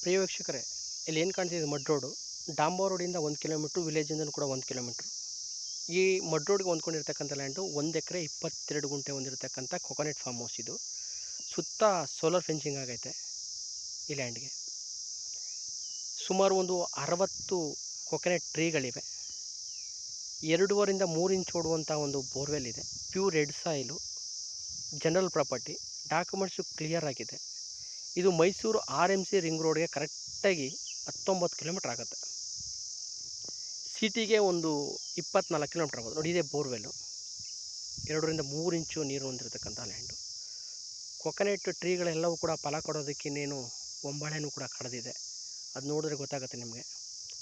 ಪ್ರಿಯ ವೀಕ್ಷಕರೇ, ಇಲ್ಲಿ ಏನು ಕಾಣ್ತಿದೆ ಮಡ್ ರೋಡು. ಡಾಂಬರ್ ರೋಡಿಂದ 1 ಕಿಲೋಮೀಟ್ರು, ವಿಲೇಜಿಂದನೂ ಕೂಡ 1 ಕಿಲೋಮೀಟ್ರು. ಈ ಮಡ್ ರೋಡ್‌ಗೆ ಹೊಂದ್ಕೊಂಡಿರ್ತಕ್ಕಂಥ ಲ್ಯಾಂಡು 1 ಎಕರೆ 22 ಗುಂಟೆ ಹೊಂದಿರತಕ್ಕಂಥ ಕೊಕೊನೆಟ್ ಫಾರ್ಮ್ ಹೌಸ್ ಇದು. ಸುತ್ತ ಸೋಲಾರ್ ಫೆನ್ಸಿಂಗ್ ಆಗೈತೆ ಈ ಲ್ಯಾಂಡ್‌ಗೆ. ಸುಮಾರು ಒಂದು 60 ಕೊಕೊನೆಟ್ ಟ್ರೀಗಳಿವೆ. 2.5 ರಿಂದ 3 ಇಂಚ್ ಓಡುವಂಥ ಒಂದು ಬೋರ್‌ವೆಲ್ ಇದೆ. Pure red soil, general property, documents clear ಆಗಿದೆ. ಇದು ಮೈಸೂರು RMC ರಿಂಗ್ ರೋಡ್‌ಗೆ ಕರೆಕ್ಟಾಗಿ 19 ಕಿಲೋಮೀಟರ್ ಆಗುತ್ತೆ. ಸಿಟಿಗೆ ಒಂದು 24 ಕಿಲೋಮೀಟರ್ ಆಗೋದು. ನೋಡಿ, ಇದೇ ಬೋರ್‌ವೆಲ್ಲು. 2 ರಿಂದ 3 ಇಂಚು ನೀರು ಹೊಂದಿರತಕ್ಕಂಥ ಲ್ಯಾಂಡು. ಕೊಕೊನೆಟ್ ಟ್ರೀಗಳೆಲ್ಲವೂ ಕೂಡ ಫಲ ಕೊಡೋದಕ್ಕೆ ಇನ್ನೇನು ಒಂಬಾಳೆನೂ ಕೂಡ ಕಡಿದಿದೆ. ಅದು ನೋಡಿದ್ರೆ ಗೊತ್ತಾಗುತ್ತೆ ನಿಮಗೆ.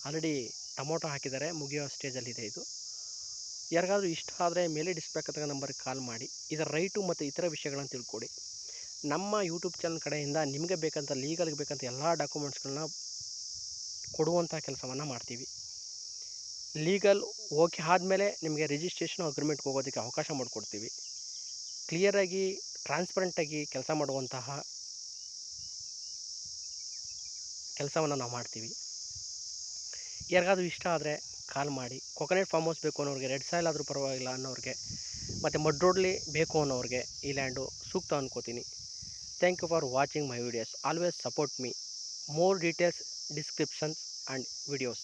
ಆಲ್ರೆಡಿ ಟೊಮೊಟೊ ಹಾಕಿದ್ದಾರೆ, ಮುಗಿಯೋ ಸ್ಟೇಜಲ್ಲಿದೆ ಇದು. ಯಾರಿಗಾದ್ರೂ ಇಷ್ಟ ಆದರೆ ಮೇಲೆ ಡಿಸ್ಪ್ಲೇ ಆಗ್ತಕ್ಕಂಥ ನಂಬರ್ಗೆ ಕಾಲ್ ಮಾಡಿ ಇದರ ರೈಟು ಮತ್ತು ಇತರ ವಿಷಯಗಳನ್ನು ತಿಳ್ಕೊಳ್ಳಿ. ನಮ್ಮ ಯೂಟ್ಯೂಬ್ ಚಾನಲ್ ಕಡೆಯಿಂದ ನಿಮಗೆ ಬೇಕಂತ ಲೀಗಲ್ಗೆ ಬೇಕಂತ ಎಲ್ಲ ಡಾಕ್ಯುಮೆಂಟ್ಸ್ಗಳನ್ನ ಕೊಡುವಂಥ ಕೆಲಸವನ್ನು ಮಾಡ್ತೀವಿ. ಲೀಗಲ್ ಓಕೆ ಆದಮೇಲೆ ನಿಮಗೆ ರಿಜಿಸ್ಟ್ರೇಷನ್ ಅಗ್ರಿಮೆಂಟ್ಗೆ ಹೋಗೋದಕ್ಕೆ ಅವಕಾಶ ಮಾಡಿಕೊಡ್ತೀವಿ. ಕ್ಲಿಯರಾಗಿ ಟ್ರಾನ್ಸ್ಪರೆಂಟಾಗಿ ಕೆಲಸ ಮಾಡುವಂತಹ ಕೆಲಸವನ್ನು ನಾವು ಮಾಡ್ತೀವಿ. ಯಾರಿಗಾದ್ರೂ ಇಷ್ಟ ಆದರೆ ಕಾಲ್ ಮಾಡಿ. ಕೊಕೊನೆಟ್ ಫಾರ್ಮ್ ಹೌಸ್ ಬೇಕು ಅನ್ನೋರಿಗೆ, ರೆಡ್ ಸಾಯಿಲ್ ಆದರೂ ಪರವಾಗಿಲ್ಲ ಅನ್ನೋರಿಗೆ, ಮತ್ತು ಮಡ್ ರೋಡ್ಲಿ ಬೇಕು ಅನ್ನೋರಿಗೆ ಈ ಲ್ಯಾಂಡು ಸೂಕ್ತ ಅನ್ಕೋತೀನಿ. Thank you for watching my videos. Always support me. More details descriptions and videos.